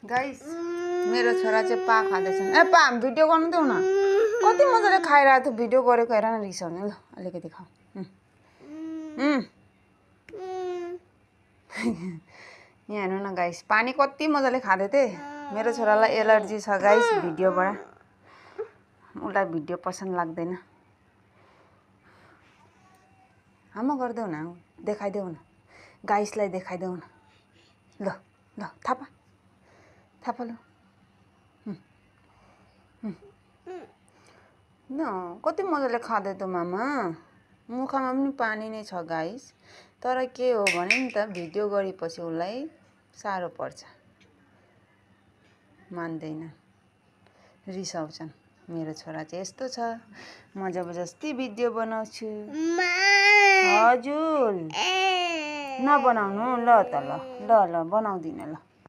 Guys मेरो छोरा चाहिँ पा खाँदैछन्। ए पा भिडियो गर्नु देऊ न। कति मजाले खाइरहेको थियो, भिडियो गरेको हेर न, रिसाउने। ल अलिकति खाऊ। यहाँ हेर्नु न गाइस, पानी कति मजाले खाँदै थिए। मेरो छोरालाई एलर्जी छ गाइस भिडियोबाट, उसलाई भिडियो पसन्द लाग्दैन। हामा गरिदेऊ न, देखाइदेऊ न, गाइसलाई देखाइदेऊ न। ल ल थापा थापा ल। न कति मजाले खाँदै त मामा, मुखमा पनि पानी नै छ गाइस। तर के हो भने नि त, भिडियो गरेपछि उसलाई साह्रो पर्छ, मान्दैन, रिसाउँछन्। मेरो छोरा चाहिँ यस्तो छ, म जबरजस्ती भिडियो बनाउँछु। हजुर नबनाउनु ल त, ल ल ल बनाउँदिन ल।